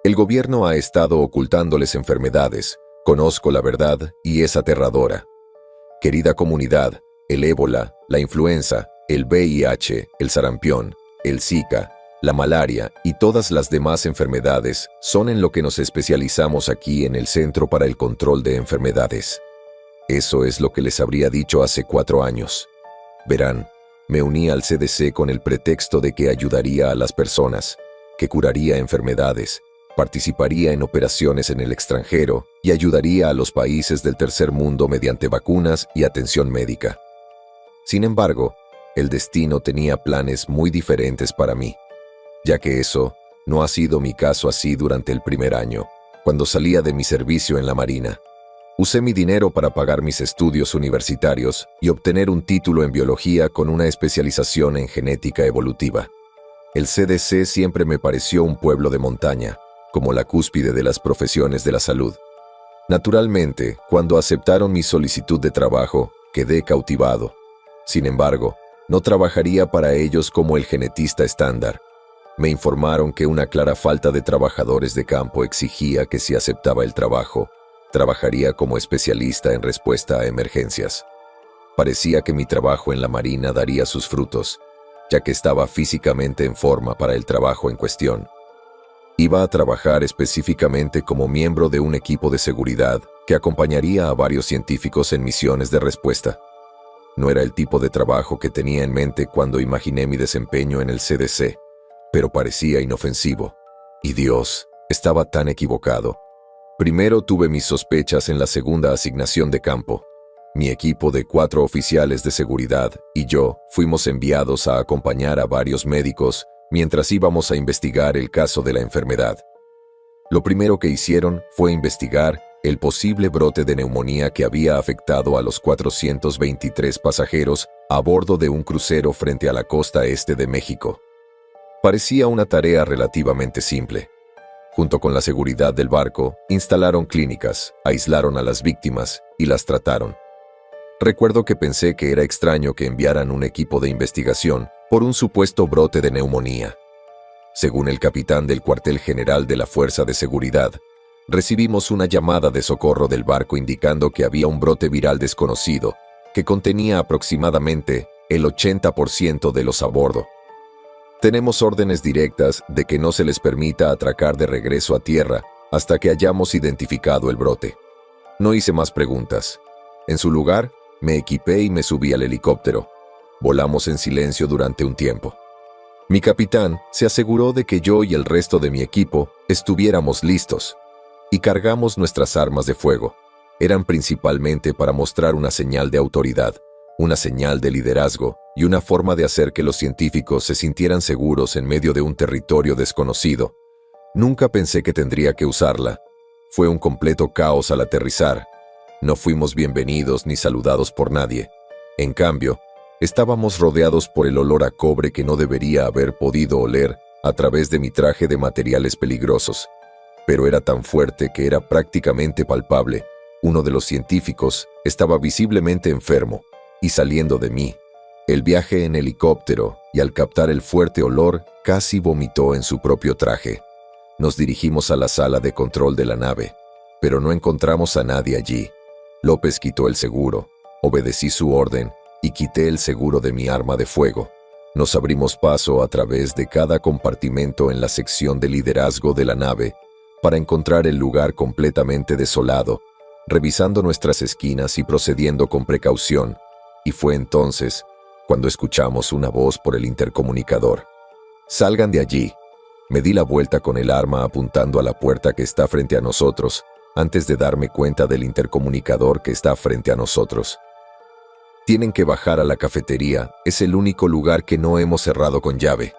El gobierno ha estado ocultándoles enfermedades. Conozco la verdad y es aterradora. Querida comunidad, el ébola, la influenza, el VIH, el sarampión, el Zika, la malaria y todas las demás enfermedades son en lo que nos especializamos aquí en el Centro para el Control de Enfermedades. Eso es lo que les habría dicho hace 4 años. Verán, me uní al CDC con el pretexto de que ayudaría a las personas, que curaría enfermedades, participaría en operaciones en el extranjero y ayudaría a los países del tercer mundo mediante vacunas y atención médica. Sin embargo, el destino tenía planes muy diferentes para mí, ya que eso no ha sido mi caso así durante el primer año, cuando salía de mi servicio en la Marina. Usé mi dinero para pagar mis estudios universitarios y obtener un título en biología con una especialización en genética evolutiva. El CDC siempre me pareció un pueblo de montaña, como la cúspide de las profesiones de la salud. Naturalmente, cuando aceptaron mi solicitud de trabajo, quedé cautivado. Sin embargo, no trabajaría para ellos como el genetista estándar. Me informaron que una clara falta de trabajadores de campo exigía que si aceptaba el trabajo, trabajaría como especialista en respuesta a emergencias. Parecía que mi trabajo en la Marina daría sus frutos, ya que estaba físicamente en forma para el trabajo en cuestión. Iba a trabajar específicamente como miembro de un equipo de seguridad que acompañaría a varios científicos en misiones de respuesta. No era el tipo de trabajo que tenía en mente cuando imaginé mi desempeño en el CDC, pero parecía inofensivo. Y Dios, estaba tan equivocado. Primero tuve mis sospechas en la segunda asignación de campo. Mi equipo de 4 oficiales de seguridad y yo fuimos enviados a acompañar a varios médicos mientras íbamos a investigar el caso de la enfermedad. Lo primero que hicieron fue investigar el posible brote de neumonía que había afectado a los 423 pasajeros a bordo de un crucero frente a la costa este de México. Parecía una tarea relativamente simple. Junto con la seguridad del barco, instalaron clínicas, aislaron a las víctimas y las trataron. Recuerdo que pensé que era extraño que enviaran un equipo de investigación por un supuesto brote de neumonía. Según el capitán del cuartel general de la Fuerza de Seguridad, recibimos una llamada de socorro del barco indicando que había un brote viral desconocido que contenía aproximadamente el 80% de los a bordo. Tenemos órdenes directas de que no se les permita atracar de regreso a tierra hasta que hayamos identificado el brote. No hice más preguntas. En su lugar, me equipé y me subí al helicóptero. Volamos en silencio durante un tiempo. Mi capitán se aseguró de que yo y el resto de mi equipo estuviéramos listos y cargamos nuestras armas de fuego. Eran principalmente para mostrar una señal de autoridad, una señal de liderazgo y una forma de hacer que los científicos se sintieran seguros en medio de un territorio desconocido. Nunca pensé que tendría que usarla. Fue un completo caos al aterrizar. No fuimos bienvenidos ni saludados por nadie. En cambio, estábamos rodeados por el olor a cobre que no debería haber podido oler a través de mi traje de materiales peligrosos. Pero era tan fuerte que era prácticamente palpable. Uno de los científicos estaba visiblemente enfermo y saliendo de mí. El viaje en helicóptero y al captar el fuerte olor casi vomitó en su propio traje. Nos dirigimos a la sala de control de la nave, pero no encontramos a nadie allí. López quitó el seguro, obedecí su orden y quité el seguro de mi arma de fuego. Nos abrimos paso a través de cada compartimento en la sección de liderazgo de la nave para encontrar el lugar completamente desolado, revisando nuestras esquinas y procediendo con precaución. Y fue entonces cuando escuchamos una voz por el intercomunicador. «Salgan de allí». Me di la vuelta con el arma apuntando a la puerta que está frente a nosotros, antes de darme cuenta del intercomunicador que está frente a nosotros. «Tienen que bajar a la cafetería, es el único lugar que no hemos cerrado con llave».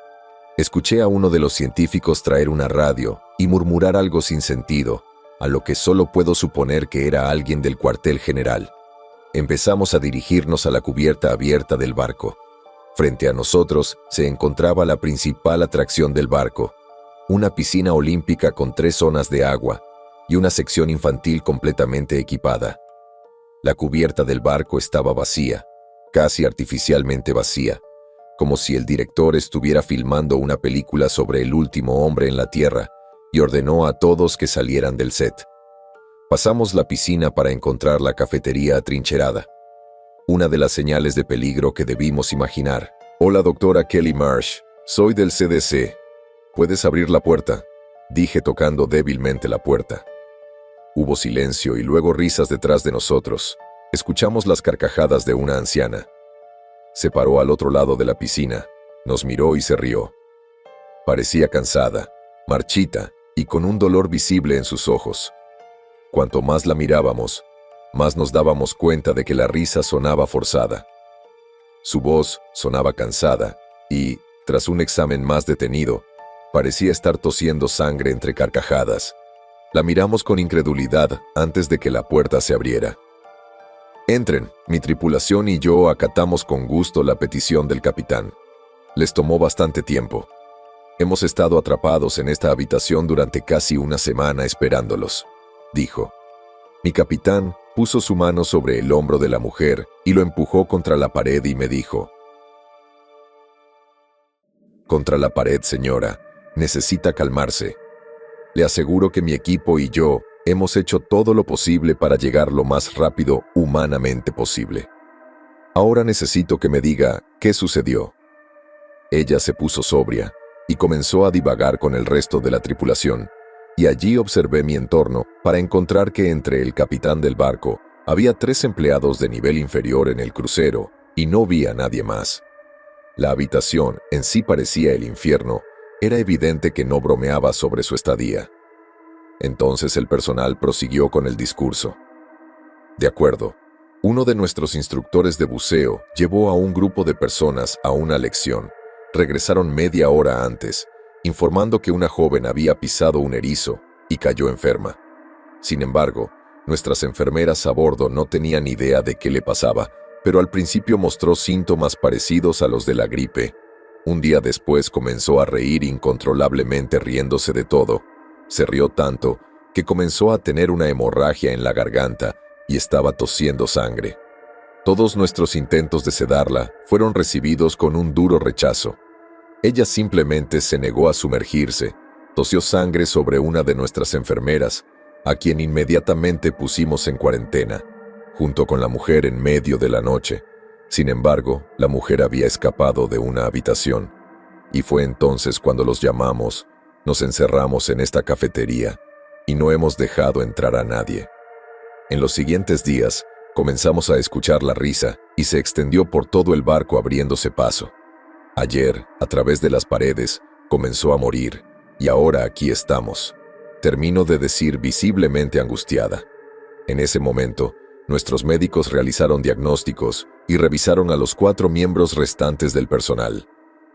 Escuché a uno de los científicos traer una radio y murmurar algo sin sentido, a lo que solo puedo suponer que era alguien del cuartel general. Empezamos a dirigirnos a la cubierta abierta del barco. Frente a nosotros se encontraba la principal atracción del barco, una piscina olímpica con 3 zonas de agua y una sección infantil completamente equipada. La cubierta del barco estaba vacía, casi artificialmente vacía, como si el director estuviera filmando una película sobre el último hombre en la Tierra y ordenó a todos que salieran del set. Pasamos la piscina para encontrar la cafetería atrincherada. Una de las señales de peligro que debimos imaginar. «Hola, doctora Kelly Marsh. Soy del CDC. ¿Puedes abrir la puerta?», dije tocando débilmente la puerta. Hubo silencio y luego risas detrás de nosotros. Escuchamos las carcajadas de una anciana. Se paró al otro lado de la piscina, nos miró y se rió. Parecía cansada, marchita y con un dolor visible en sus ojos. Cuanto más la mirábamos, más nos dábamos cuenta de que la risa sonaba forzada. Su voz sonaba cansada y, tras un examen más detenido, parecía estar tosiendo sangre entre carcajadas. La miramos con incredulidad antes de que la puerta se abriera. «Entren», mi tripulación y yo acatamos con gusto la petición del capitán. Les tomó bastante tiempo. «Hemos estado atrapados en esta habitación durante casi una semana esperándolos», dijo. Mi capitán puso su mano sobre el hombro de la mujer y lo empujó contra la pared y me dijo: «Contra la pared, señora. Necesita calmarse. Le aseguro que mi equipo y yo hemos hecho todo lo posible para llegar lo más rápido humanamente posible. Ahora necesito que me diga qué sucedió». Ella se puso sobria y comenzó a divagar con el resto de la tripulación, y allí observé mi entorno para encontrar que entre el capitán del barco había 3 empleados de nivel inferior en el crucero y no vi a nadie más. La habitación en sí parecía el infierno. Era evidente que no bromeaba sobre su estadía. Entonces el personal prosiguió con el discurso. «De acuerdo, uno de nuestros instructores de buceo llevó a un grupo de personas a una lección. Regresaron media hora antes, informando que una joven había pisado un erizo y cayó enferma. Sin embargo, nuestras enfermeras a bordo no tenían idea de qué le pasaba, pero al principio mostró síntomas parecidos a los de la gripe. Un día después comenzó a reír incontrolablemente riéndose de todo. Se rió tanto que comenzó a tener una hemorragia en la garganta y estaba tosiendo sangre. Todos nuestros intentos de sedarla fueron recibidos con un duro rechazo. Ella simplemente se negó a sumergirse, tosió sangre sobre una de nuestras enfermeras, a quien inmediatamente pusimos en cuarentena, junto con la mujer en medio de la noche. Sin embargo, la mujer había escapado de una habitación, y fue entonces cuando los llamamos. Nos encerramos en esta cafetería y no hemos dejado entrar a nadie. En los siguientes días, comenzamos a escuchar la risa y se extendió por todo el barco abriéndose paso. Ayer, a través de las paredes, comenzó a morir, y ahora aquí estamos. Termino de decir visiblemente angustiada. En ese momento, nuestros médicos realizaron diagnósticos y revisaron a los 4 miembros restantes del personal.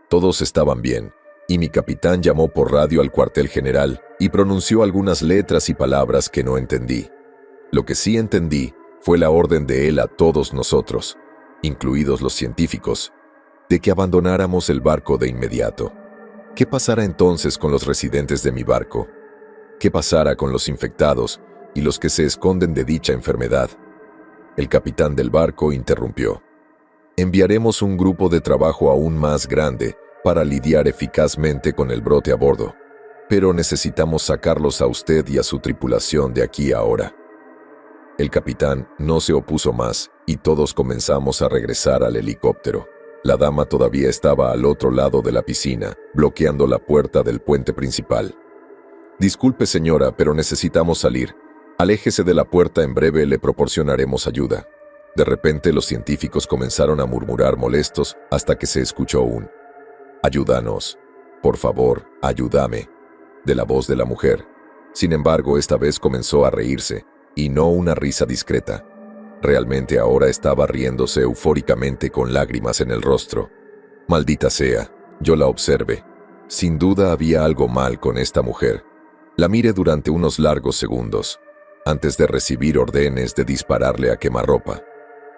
Todos estaban bien, y mi capitán llamó por radio al cuartel general y pronunció algunas letras y palabras que no entendí. Lo que sí entendí fue la orden de él a todos nosotros, incluidos los científicos, de que abandonáramos el barco de inmediato. ¿Qué pasará entonces con los residentes de mi barco? ¿Qué pasará con los infectados y los que se esconden de dicha enfermedad? El capitán del barco interrumpió. «Enviaremos un grupo de trabajo aún más grande para lidiar eficazmente con el brote a bordo, pero necesitamos sacarlos a usted y a su tripulación de aquí ahora». El capitán no se opuso más y todos comenzamos a regresar al helicóptero. La dama todavía estaba al otro lado de la piscina, bloqueando la puerta del puente principal. «Disculpe, señora, pero necesitamos salir. Aléjese de la puerta, en breve le proporcionaremos ayuda». De repente los científicos comenzaron a murmurar molestos hasta que se escuchó un «Ayúdanos, por favor, ayúdame», de la voz de la mujer. Sin embargo, esta vez comenzó a reírse, y no una risa discreta. Realmente ahora estaba riéndose eufóricamente con lágrimas en el rostro. Maldita sea, yo la observé. Sin duda había algo mal con esta mujer. La miré durante unos largos segundos, antes de recibir órdenes de dispararle a quemarropa.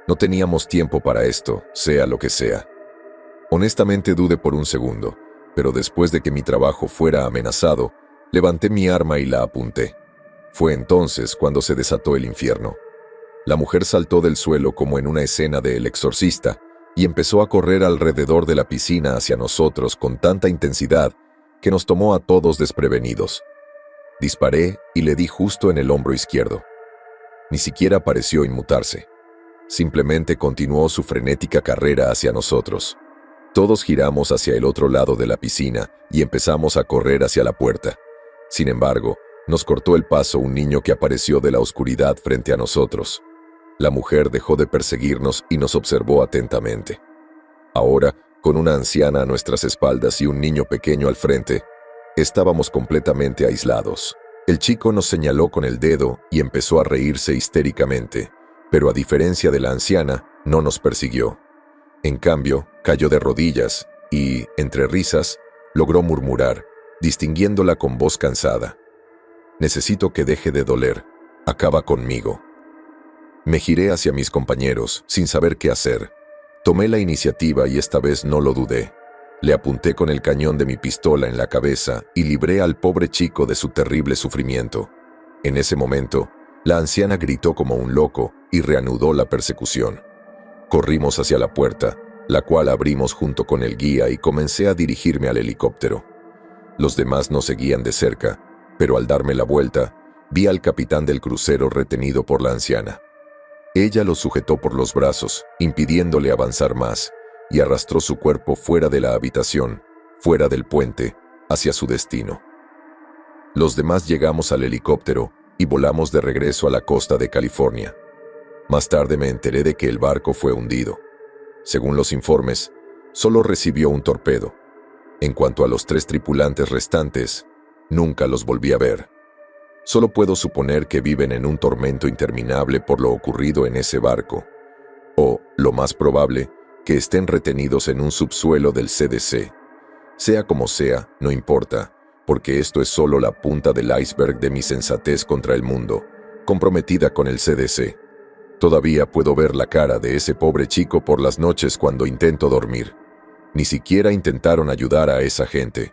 No teníamos tiempo para esto, sea lo que sea. Honestamente dudé por un segundo, pero después de que mi trabajo fuera amenazado, levanté mi arma y la apunté. Fue entonces cuando se desató el infierno. La mujer saltó del suelo como en una escena de El Exorcista y empezó a correr alrededor de la piscina hacia nosotros con tanta intensidad que nos tomó a todos desprevenidos. Disparé y le di justo en el hombro izquierdo. Ni siquiera pareció inmutarse. Simplemente continuó su frenética carrera hacia nosotros. Todos giramos hacia el otro lado de la piscina y empezamos a correr hacia la puerta. Sin embargo, nos cortó el paso un niño que apareció de la oscuridad frente a nosotros. La mujer dejó de perseguirnos y nos observó atentamente. Ahora, con una anciana a nuestras espaldas y un niño pequeño al frente, estábamos completamente aislados. El chico nos señaló con el dedo y empezó a reírse histéricamente, pero a diferencia de la anciana, no nos persiguió. En cambio, cayó de rodillas y, entre risas, logró murmurar, distinguiéndola con voz cansada: «Necesito que deje de doler. Acaba conmigo». Me giré hacia mis compañeros, sin saber qué hacer. Tomé la iniciativa y esta vez no lo dudé. Le apunté con el cañón de mi pistola en la cabeza y libré al pobre chico de su terrible sufrimiento. En ese momento, la anciana gritó como un loco y reanudó la persecución. Corrimos hacia la puerta, la cual abrimos junto con el guía, y comencé a dirigirme al helicóptero. Los demás nos seguían de cerca, pero al darme la vuelta, vi al capitán del crucero retenido por la anciana. Ella lo sujetó por los brazos, impidiéndole avanzar más, y arrastró su cuerpo fuera de la habitación, fuera del puente, hacia su destino. Los demás llegamos al helicóptero y volamos de regreso a la costa de California. Más tarde me enteré de que el barco fue hundido. Según los informes, solo recibió un torpedo. En cuanto a los 3 tripulantes restantes, nunca los volví a ver. Solo puedo suponer que viven en un tormento interminable por lo ocurrido en ese barco, o, lo más probable, que estén retenidos en un subsuelo del CDC. Sea como sea, no importa, porque esto es solo la punta del iceberg de mi sensatez contra el mundo, comprometida con el CDC. Todavía puedo ver la cara de ese pobre chico por las noches cuando intento dormir. Ni siquiera intentaron ayudar a esa gente.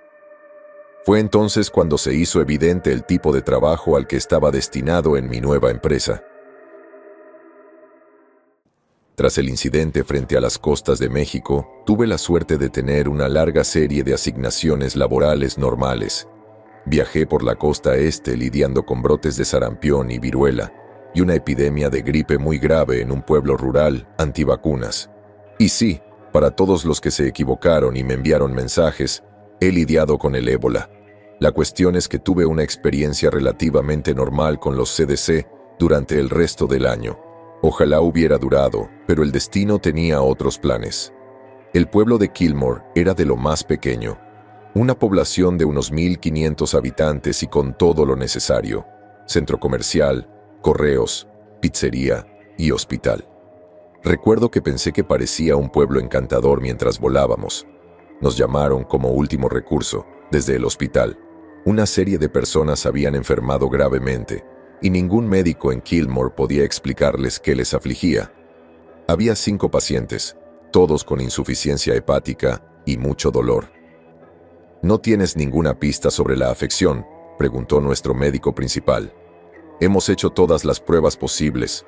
Fue entonces cuando se hizo evidente el tipo de trabajo al que estaba destinado en mi nueva empresa. Tras el incidente frente a las costas de México, tuve la suerte de tener una larga serie de asignaciones laborales normales. Viajé por la costa este lidiando con brotes de sarampión y viruela, y una epidemia de gripe muy grave en un pueblo rural antivacunas. Y sí, para todos los que se equivocaron y me enviaron mensajes, he lidiado con el ébola. La cuestión es que tuve una experiencia relativamente normal con los CDC durante el resto del año. Ojalá hubiera durado, pero el destino tenía otros planes. El pueblo de Kilmore era de lo más pequeño, una población de unos 1,500 habitantes y con todo lo necesario: centro comercial, correos, pizzería y hospital. Recuerdo que pensé que parecía un pueblo encantador mientras volábamos. Nos llamaron como último recurso, desde el hospital. Una serie de personas habían enfermado gravemente, y ningún médico en Kilmore podía explicarles qué les afligía. Había 5 pacientes, todos con insuficiencia hepática y mucho dolor. ¿No tienes ninguna pista sobre la afección?, preguntó nuestro médico principal. Hemos hecho todas las pruebas posibles.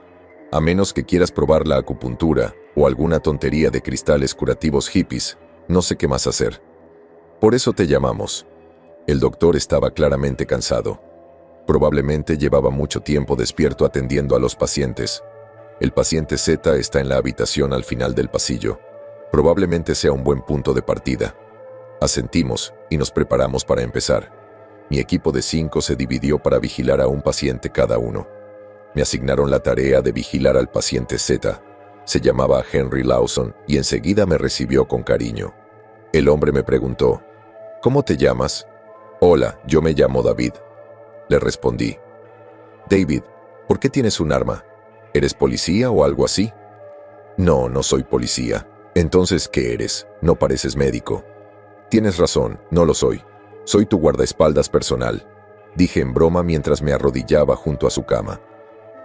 A menos que quieras probar la acupuntura o alguna tontería de cristales curativos hippies, no sé qué más hacer. Por eso te llamamos. El doctor estaba claramente cansado. Probablemente llevaba mucho tiempo despierto atendiendo a los pacientes. El paciente Z está en la habitación al final del pasillo. Probablemente sea un buen punto de partida. Asentimos y nos preparamos para empezar. Mi equipo de 5 se dividió para vigilar a un paciente cada uno. Me asignaron la tarea de vigilar al paciente Z. Se llamaba Henry Lawson y enseguida me recibió con cariño. El hombre me preguntó: ¿Cómo te llamas? Hola, yo me llamo David. Le respondí. David, ¿por qué tienes un arma? ¿Eres policía o algo así? No, no soy policía. Entonces, ¿qué eres? No pareces médico. Tienes razón, no lo soy. Soy tu guardaespaldas personal, dije en broma mientras me arrodillaba junto a su cama.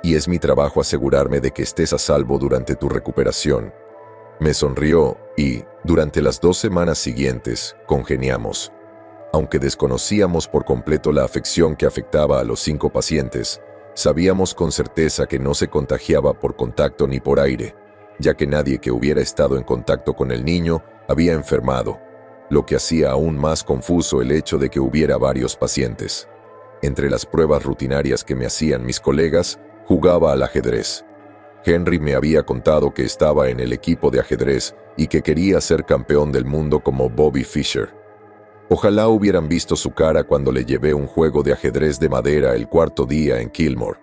Y es mi trabajo asegurarme de que estés a salvo durante tu recuperación. Me sonrió y, durante las 2 semanas siguientes, congeniamos. Aunque desconocíamos por completo la afección que afectaba a los 5 pacientes, sabíamos con certeza que no se contagiaba por contacto ni por aire, ya que nadie que hubiera estado en contacto con el niño había enfermado, lo que hacía aún más confuso el hecho de que hubiera varios pacientes. Entre las pruebas rutinarias que me hacían mis colegas, jugaba al ajedrez. Henry me había contado que estaba en el equipo de ajedrez y que quería ser campeón del mundo como Bobby Fischer. Ojalá hubieran visto su cara cuando le llevé un juego de ajedrez de madera el cuarto día en Kilmore.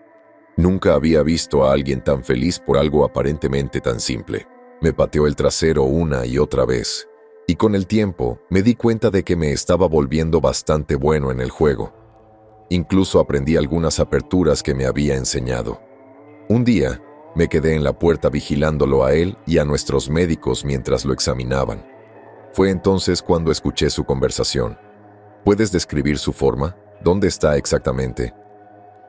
Nunca había visto a alguien tan feliz por algo aparentemente tan simple. Me pateó el trasero una y otra vez, y con el tiempo me di cuenta de que me estaba volviendo bastante bueno en el juego. Incluso aprendí algunas aperturas que me había enseñado. Un día, me quedé en la puerta vigilándolo a él y a nuestros médicos mientras lo examinaban. Fue entonces cuando escuché su conversación. ¿Puedes describir su forma? ¿Dónde está exactamente?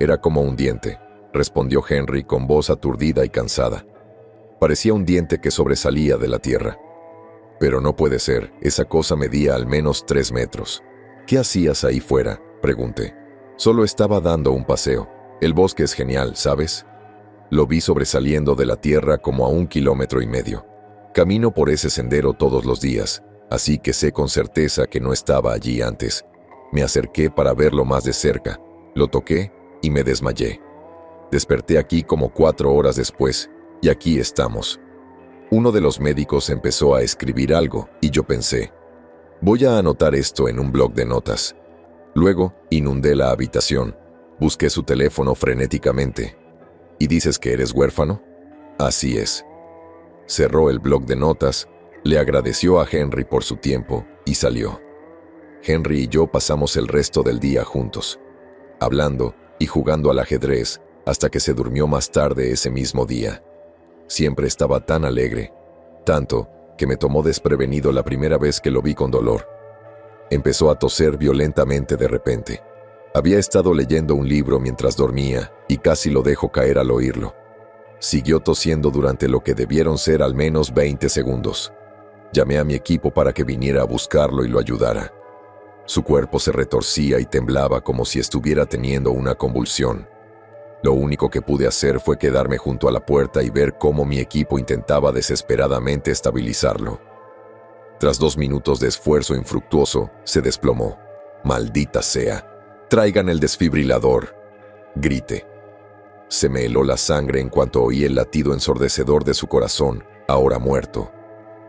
Era como un diente, respondió Henry con voz aturdida y cansada. Parecía un diente que sobresalía de la tierra. Pero no puede ser, esa cosa medía al menos 3 metros. ¿Qué hacías ahí fuera?, pregunté. Solo estaba dando un paseo. El bosque es genial, ¿sabes? Lo vi sobresaliendo de la tierra como a 1,5 kilómetros. Camino por ese sendero todos los días, así que sé con certeza que no estaba allí antes. Me acerqué para verlo más de cerca, lo toqué y me desmayé. Desperté aquí como 4 horas después, y aquí estamos. Uno de los médicos empezó a escribir algo, y yo pensé, voy a anotar esto en un bloc de notas. Luego, inundé la habitación. Busqué su teléfono frenéticamente. ¿Y dices que eres huérfano? Así es. Cerró el bloc de notas, le agradeció a Henry por su tiempo y salió. Henry y yo pasamos el resto del día juntos, hablando y jugando al ajedrez hasta que se durmió más tarde ese mismo día. Siempre estaba tan alegre, tanto que me tomó desprevenido la primera vez que lo vi con dolor. Empezó a toser violentamente de repente. Había estado leyendo un libro mientras dormía y casi lo dejo caer al oírlo. Siguió tosiendo durante lo que debieron ser al menos 20 segundos. Llamé a mi equipo para que viniera a buscarlo y lo ayudara. Su cuerpo se retorcía y temblaba como si estuviera teniendo una convulsión. Lo único que pude hacer fue quedarme junto a la puerta y ver cómo mi equipo intentaba desesperadamente estabilizarlo. Tras 2 minutos de esfuerzo infructuoso, se desplomó. ¡Maldita sea! ¡Traigan el desfibrilador!, grité. Se me heló la sangre en cuanto oí el latido ensordecedor de su corazón, ahora muerto.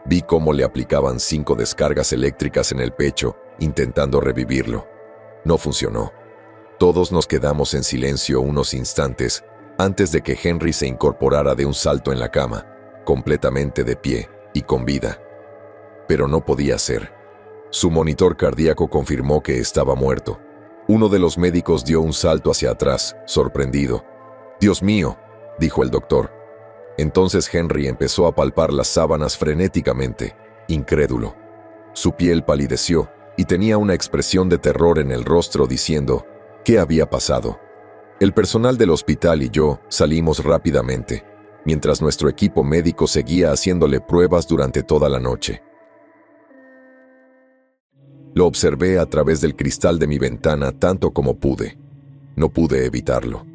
Vi cómo le aplicaban 5 descargas eléctricas en el pecho, intentando revivirlo. No funcionó. Todos nos quedamos en silencio unos instantes antes de que Henry se incorporara de un salto en la cama, completamente de pie y con vida. Pero no podía ser. Su monitor cardíaco confirmó que estaba muerto. Uno de los médicos dio un salto hacia atrás, sorprendido. «Dios mío», dijo el doctor. Entonces Henry empezó a palpar las sábanas frenéticamente, incrédulo. Su piel palideció y tenía una expresión de terror en el rostro diciendo, ¿qué había pasado? El personal del hospital y yo salimos rápidamente, mientras nuestro equipo médico seguía haciéndole pruebas durante toda la noche. Lo observé a través del cristal de mi ventana tanto como pude. No pude evitarlo.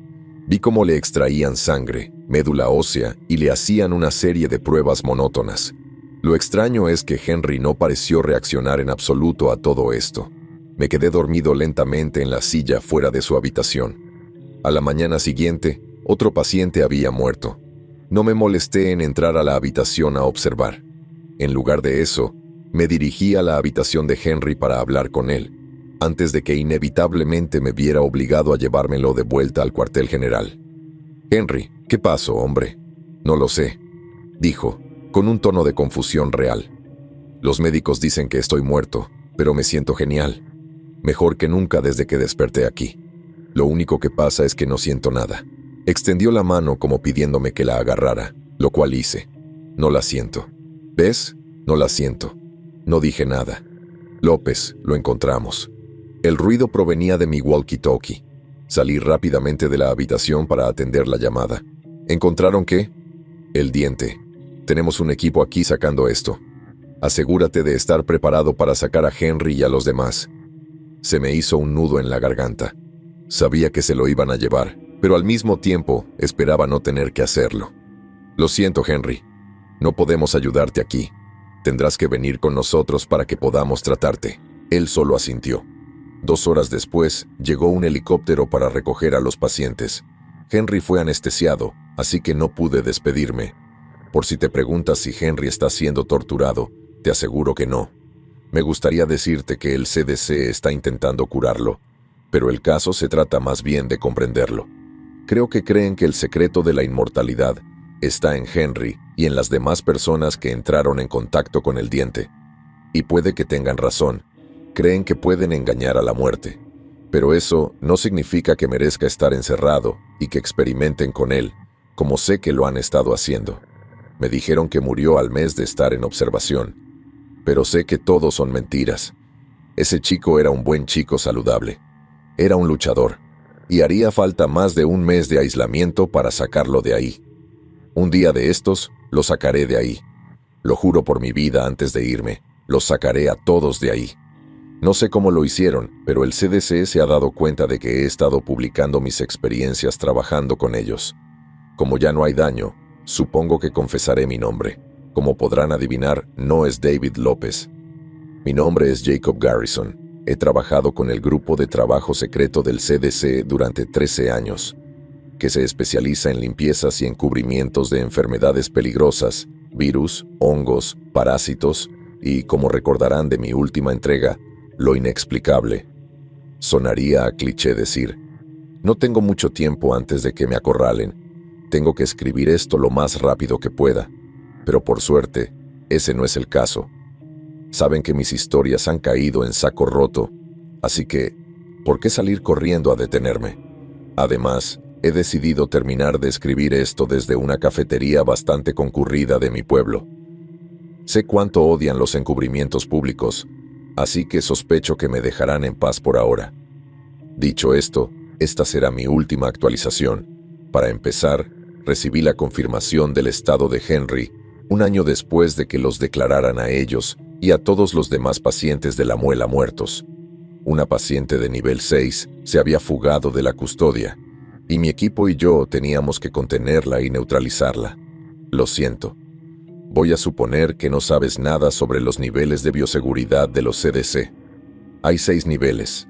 Vi cómo le extraían sangre, médula ósea y le hacían una serie de pruebas monótonas. Lo extraño es que Henry no pareció reaccionar en absoluto a todo esto. Me quedé dormido lentamente en la silla fuera de su habitación. A la mañana siguiente, otro paciente había muerto. No me molesté en entrar a la habitación a observar. En lugar de eso, me dirigí a la habitación de Henry para hablar con él, antes de que inevitablemente me viera obligado a llevármelo de vuelta al cuartel general. «Henry, ¿qué pasó, hombre?» «No lo sé», dijo, con un tono de confusión real. «Los médicos dicen que estoy muerto, pero me siento genial. Mejor que nunca desde que desperté aquí. Lo único que pasa es que no siento nada». Extendió la mano como pidiéndome que la agarrara, lo cual hice. «No la siento». «¿Ves? No la siento». No dije nada. «López, lo encontramos». El ruido provenía de mi walkie-talkie. Salí rápidamente de la habitación para atender la llamada. ¿Encontraron qué? El diente. Tenemos un equipo aquí sacando esto. Asegúrate de estar preparado para sacar a Henry y a los demás. Se me hizo un nudo en la garganta. Sabía que se lo iban a llevar, pero al mismo tiempo esperaba no tener que hacerlo. Lo siento, Henry. No podemos ayudarte aquí. Tendrás que venir con nosotros para que podamos tratarte. Él solo asintió. 2 horas después, llegó un helicóptero para recoger a los pacientes. Henry fue anestesiado, así que no pude despedirme. Por si te preguntas si Henry está siendo torturado, te aseguro que no. Me gustaría decirte que el CDC está intentando curarlo, pero el caso se trata más bien de comprenderlo. Creo que creen que el secreto de la inmortalidad está en Henry y en las demás personas que entraron en contacto con el diente. Y puede que tengan razón. Creen que pueden engañar a la muerte. Pero eso no significa que merezca estar encerrado y que experimenten con él, como sé que lo han estado haciendo. Me dijeron que murió al mes de estar en observación. Pero sé que todos son mentiras. Ese chico era un buen chico saludable. Era un luchador. Y haría falta más de un mes de aislamiento para sacarlo de ahí. Un día de estos, lo sacaré de ahí. Lo juro por mi vida antes de irme. Los sacaré a todos de ahí. No sé cómo lo hicieron, pero el CDC se ha dado cuenta de que he estado publicando mis experiencias trabajando con ellos. Como ya no hay daño, supongo que confesaré mi nombre. Como podrán adivinar, no es David López. Mi nombre es Jacob Garrison. He trabajado con el grupo de trabajo secreto del CDC durante 13 años, que se especializa en limpiezas y encubrimientos de enfermedades peligrosas, virus, hongos, parásitos y, como recordarán de mi última entrega, lo inexplicable. Sonaría a cliché decir, no tengo mucho tiempo antes de que me acorralen. Tengo que escribir esto lo más rápido que pueda. Pero por suerte, ese no es el caso. Saben que mis historias han caído en saco roto, así que, ¿por qué salir corriendo a detenerme? Además, he decidido terminar de escribir esto desde una cafetería bastante concurrida de mi pueblo. Sé cuánto odian los encubrimientos públicos, así que sospecho que me dejarán en paz por ahora. Dicho esto, esta será mi última actualización. Para empezar, recibí la confirmación del estado de Henry un año después de que los declararan a ellos y a todos los demás pacientes de la muela muertos. Una paciente de nivel 6 se había fugado de la custodia, y mi equipo y yo teníamos que contenerla y neutralizarla. Lo siento. Voy a suponer que no sabes nada sobre los niveles de bioseguridad de los CDC. Hay 6 niveles.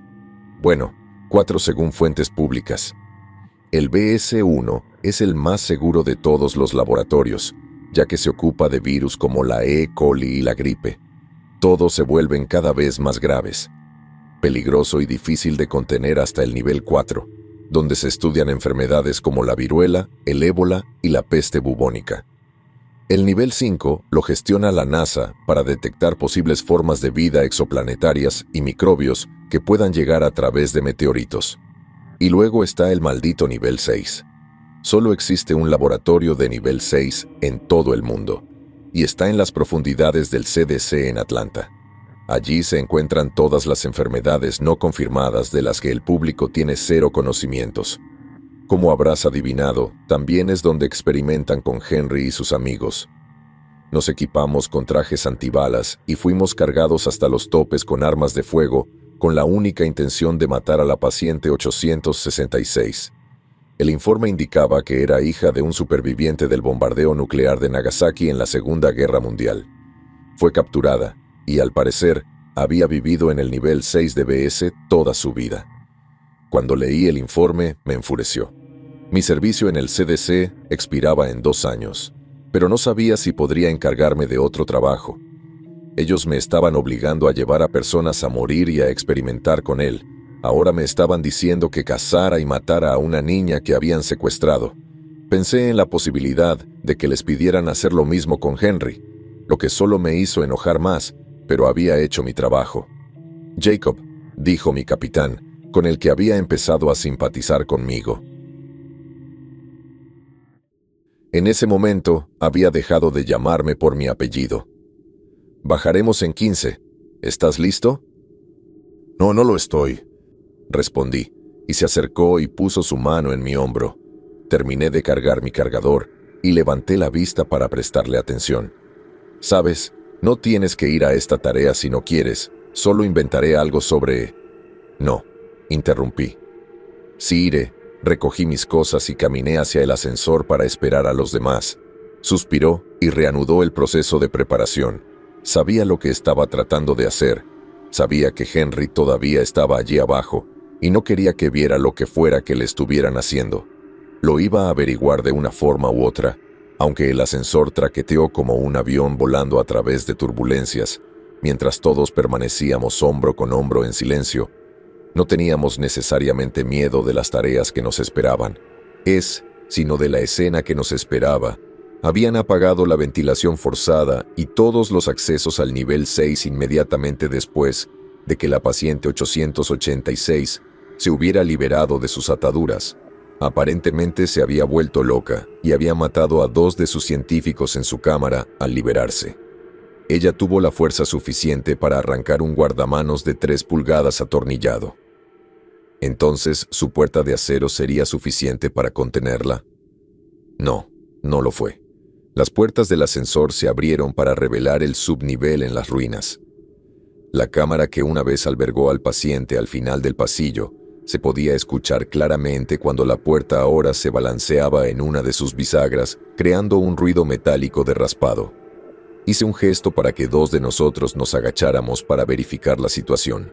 Bueno, 4 según fuentes públicas. El BS1 es el más seguro de todos los laboratorios, ya que se ocupa de virus como la E. coli y la gripe. Todos se vuelven cada vez más graves. Peligroso y difícil de contener hasta el nivel 4, donde se estudian enfermedades como la viruela, el ébola y la peste bubónica. El nivel 5 lo gestiona la NASA para detectar posibles formas de vida exoplanetarias y microbios que puedan llegar a través de meteoritos. Y luego está el maldito nivel 6. Solo existe un laboratorio de nivel 6 en todo el mundo, y está en las profundidades del CDC en Atlanta. Allí se encuentran todas las enfermedades no confirmadas de las que el público tiene cero conocimientos. Como habrás adivinado, también es donde experimentan con Henry y sus amigos. Nos equipamos con trajes antibalas y fuimos cargados hasta los topes con armas de fuego, con la única intención de matar a la paciente 866. El informe indicaba que era hija de un superviviente del bombardeo nuclear de Nagasaki en la Segunda Guerra Mundial. Fue capturada y, al parecer, había vivido en el nivel 6 de BS toda su vida. Cuando leí el informe, me enfureció. Mi servicio en el CDC expiraba en 2 años, pero no sabía si podría encargarme de otro trabajo. Ellos me estaban obligando a llevar a personas a morir y a experimentar con él. Ahora me estaban diciendo que cazara y matara a una niña que habían secuestrado. Pensé en la posibilidad de que les pidieran hacer lo mismo con Henry, lo que solo me hizo enojar más, pero había hecho mi trabajo. Jacob, dijo mi capitán, con el que había empezado a simpatizar conmigo. En ese momento, había dejado de llamarme por mi apellido. Bajaremos en 15. ¿Estás listo? No, no lo estoy, respondí, y se acercó y puso su mano en mi hombro. Terminé de cargar mi cargador y levanté la vista para prestarle atención. Sabes, no tienes que ir a esta tarea si no quieres, solo inventaré algo sobre... No, interrumpí. Sí iré, recogí mis cosas y caminé hacia el ascensor para esperar a los demás. Suspiró y reanudó el proceso de preparación. Sabía lo que estaba tratando de hacer, Sabía que Henry todavía estaba allí abajo y no quería que viera lo que fuera que le estuvieran haciendo. Lo iba a averiguar de una forma u otra, aunque el ascensor traqueteó como un avión volando a través de turbulencias, mientras todos permanecíamos hombro con hombro en silencio. No teníamos necesariamente miedo de las tareas que nos esperaban, sino de la escena que nos esperaba. Habían apagado la ventilación forzada y todos los accesos al nivel 6 inmediatamente después de que la paciente 886 se hubiera liberado de sus ataduras. Aparentemente se había vuelto loca y había matado a 2 de sus científicos en su cámara al liberarse. Ella tuvo la fuerza suficiente para arrancar un guardamanos de 3 pulgadas atornillado. ¿Entonces su puerta de acero sería suficiente para contenerla? No, no lo fue. Las puertas del ascensor se abrieron para revelar el subnivel en las ruinas. La cámara que una vez albergó al paciente al final del pasillo se podía escuchar claramente cuando la puerta ahora se balanceaba en una de sus bisagras, creando un ruido metálico de raspado. Hice un gesto para que 2 de nosotros nos agacháramos para verificar la situación.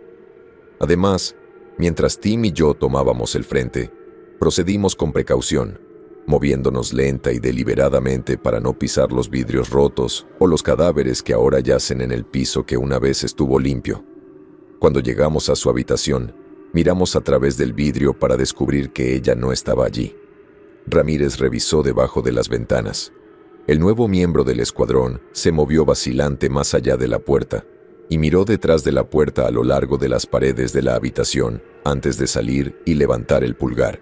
Además, mientras Tim y yo tomábamos el frente, procedimos con precaución, moviéndonos lenta y deliberadamente para no pisar los vidrios rotos o los cadáveres que ahora yacen en el piso que una vez estuvo limpio. Cuando llegamos a su habitación, miramos a través del vidrio para descubrir que ella no estaba allí. Ramírez revisó debajo de las ventanas. El nuevo miembro del escuadrón se movió vacilante más allá de la puerta y miró detrás de la puerta a lo largo de las paredes de la habitación antes de salir y levantar el pulgar.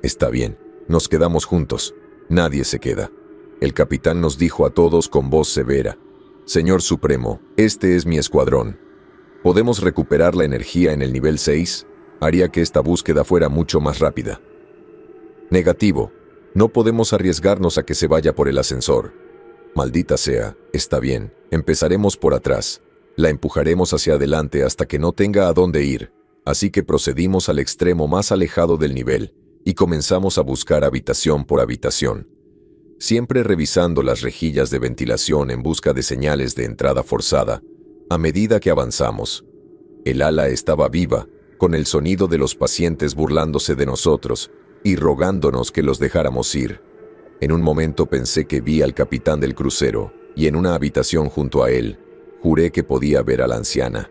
«Está bien, nos quedamos juntos. Nadie se queda». El capitán nos dijo a todos con voz severa: «Señor Supremo, este es mi escuadrón. ¿Podemos recuperar la energía en el nivel 6? Haría que esta búsqueda fuera mucho más rápida». «Negativo. No podemos arriesgarnos a que se vaya por el ascensor». «Maldita sea, está bien. Empezaremos por atrás. La empujaremos hacia adelante hasta que no tenga a dónde ir». Así que procedimos al extremo más alejado del nivel y comenzamos a buscar habitación por habitación, siempre revisando las rejillas de ventilación en busca de señales de entrada forzada. A medida que avanzamos, el ala estaba viva, con el sonido de los pacientes burlándose de nosotros y rogándonos que los dejáramos ir. En un momento pensé que vi al capitán del crucero y en una habitación junto a él, juré que podía ver a la anciana.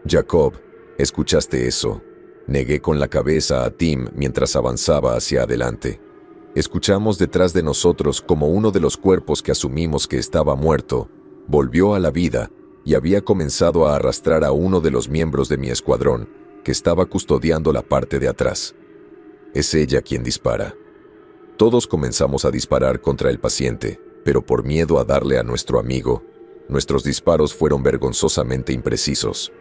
«Jacob, ¿escuchaste eso?», negué con la cabeza a Tim mientras avanzaba hacia adelante. Escuchamos detrás de nosotros como uno de los cuerpos que asumimos que estaba muerto volvió a la vida y había comenzado a arrastrar a uno de los miembros de mi escuadrón, que estaba custodiando la parte de atrás. Es ella quien dispara. Todos comenzamos a disparar contra el paciente, pero por miedo a darle a nuestro amigo, nuestros disparos fueron vergonzosamente imprecisos.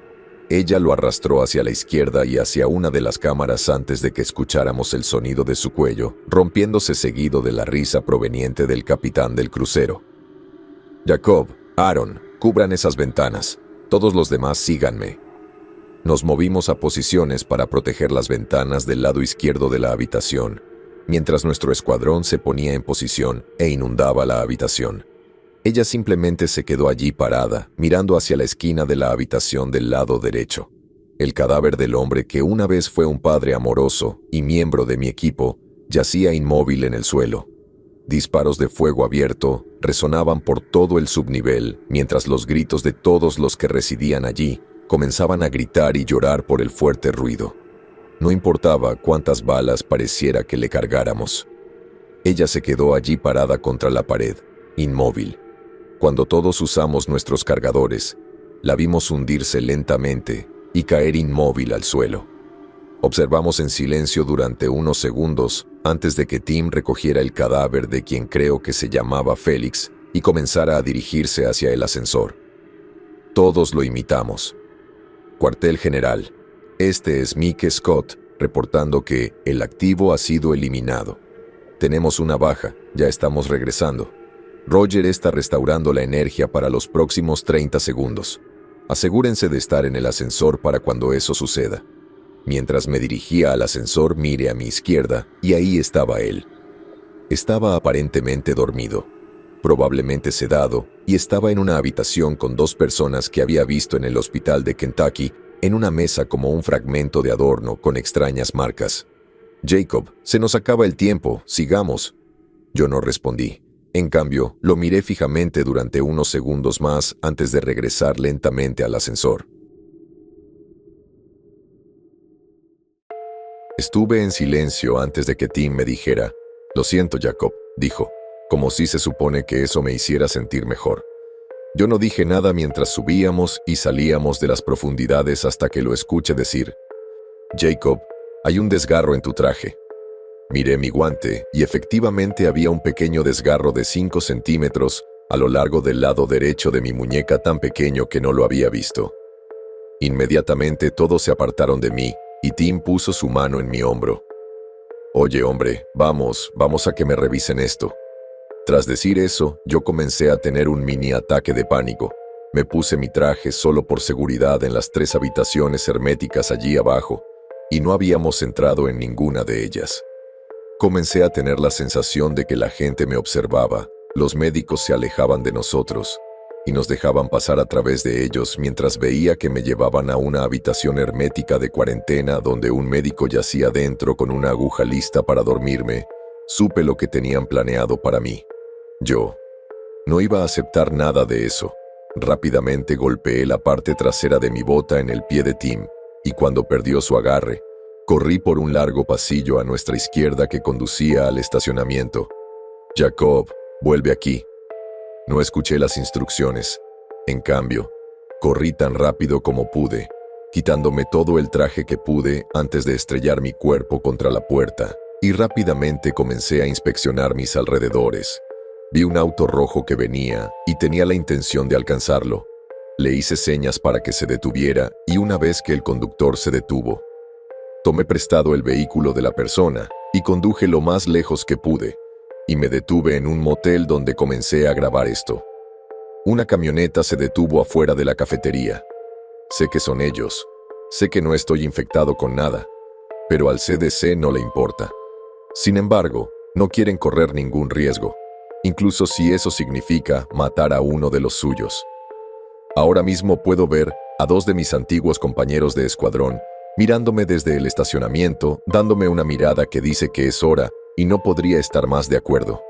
Ella lo arrastró hacia la izquierda y hacia una de las cámaras antes de que escucháramos el sonido de su cuello, rompiéndose seguido de la risa proveniente del capitán del crucero. «Jacob, Aaron, cubran esas ventanas. Todos los demás síganme». Nos movimos a posiciones para proteger las ventanas del lado izquierdo de la habitación, mientras nuestro escuadrón se ponía en posición e inundaba la habitación. Ella simplemente se quedó allí parada, mirando hacia la esquina de la habitación del lado derecho. El cadáver del hombre que una vez fue un padre amoroso y miembro de mi equipo yacía inmóvil en el suelo. Disparos de fuego abierto resonaban por todo el subnivel, mientras los gritos de todos los que residían allí comenzaban a gritar y llorar por el fuerte ruido. No importaba cuántas balas pareciera que le cargáramos. Ella se quedó allí parada contra la pared, inmóvil. Cuando todos usamos nuestros cargadores, la vimos hundirse lentamente y caer inmóvil al suelo. Observamos en silencio durante unos segundos antes de que Tim recogiera el cadáver de quien creo que se llamaba Félix y comenzara a dirigirse hacia el ascensor. Todos lo imitamos. «Cuartel General, este es Mike Scott reportando que el activo ha sido eliminado. Tenemos una baja, ya estamos regresando. Roger está restaurando la energía para los próximos 30 segundos. Asegúrense de estar en el ascensor para cuando eso suceda». Mientras me dirigía al ascensor, miré a mi izquierda y ahí estaba él. Estaba aparentemente dormido. probablemente sedado, y estaba en una habitación con 2 personas que había visto en el hospital de Kentucky, en una mesa como un fragmento de adorno con extrañas marcas. «Jacob, se nos acaba el tiempo, sigamos». Yo no respondí. En cambio, lo miré fijamente durante unos segundos más antes de regresar lentamente al ascensor. Estuve en silencio antes de que Tim me dijera: «Lo siento, Jacob», dijo, como si se supone que eso me hiciera sentir mejor. Yo no dije nada mientras subíamos y salíamos de las profundidades hasta que lo escuché decir: «Jacob, hay un desgarro en tu traje». Miré mi guante y efectivamente había un pequeño desgarro de 5 centímetros a lo largo del lado derecho de mi muñeca, tan pequeño que no lo había visto. Inmediatamente todos se apartaron de mí y Tim puso su mano en mi hombro. «Oye, hombre, vamos a que me revisen esto». Tras decir eso, yo comencé a tener un mini ataque de pánico. Me puse mi traje solo por seguridad en las 3 habitaciones herméticas allí abajo, y no habíamos entrado en ninguna de ellas. Comencé a tener la sensación de que la gente me observaba, los médicos se alejaban de nosotros, y nos dejaban pasar a través de ellos mientras veía que me llevaban a una habitación hermética de cuarentena donde un médico yacía dentro con una aguja lista para dormirme. Supe lo que tenían planeado para mí. Yo no iba a aceptar nada de eso. Rápidamente golpeé la parte trasera de mi bota en el pie de Tim, y cuando perdió su agarre, corrí por un largo pasillo a nuestra izquierda que conducía al estacionamiento. «Jacob, vuelve aquí». No escuché las instrucciones. En cambio, corrí tan rápido como pude, quitándome todo el traje que pude antes de estrellar mi cuerpo contra la puerta, y rápidamente comencé a inspeccionar mis alrededores. Vi un auto rojo que venía y tenía la intención de alcanzarlo. Le hice señas para que se detuviera y una vez que el conductor se detuvo, tomé prestado el vehículo de la persona y conduje lo más lejos que pude, y me detuve en un motel donde comencé a grabar esto. Una camioneta se detuvo afuera de la cafetería. Sé que son ellos. Sé que no estoy infectado con nada, pero al CDC no le importa. Sin embargo, no quieren correr ningún riesgo, incluso si eso significa matar a uno de los suyos. Ahora mismo puedo ver a 2 de mis antiguos compañeros de escuadrón mirándome desde el estacionamiento, dándome una mirada que dice que es hora y no podría estar más de acuerdo.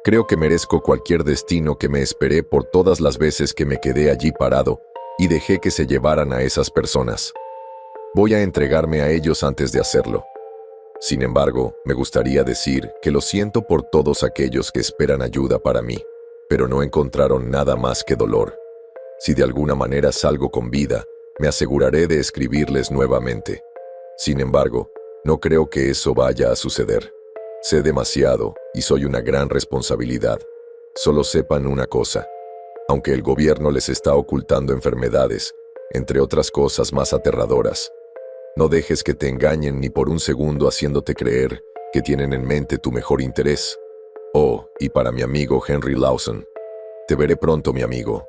Creo que merezco cualquier destino que me esperé por todas las veces que me quedé allí parado y dejé que se llevaran a esas personas. Voy a entregarme a ellos antes de hacerlo. Sin embargo, me gustaría decir que lo siento por todos aquellos que esperan ayuda para mí, pero no encontraron nada más que dolor. Si de alguna manera salgo con vida, me aseguraré de escribirles nuevamente. Sin embargo, no creo que eso vaya a suceder. Sé demasiado y soy una gran responsabilidad. Solo sepan una cosa: aunque el gobierno les está ocultando enfermedades, entre otras cosas más aterradoras, no dejes que te engañen ni por un segundo haciéndote creer que tienen en mente tu mejor interés. Oh, y para mi amigo Henry Lawson, te veré pronto, mi amigo.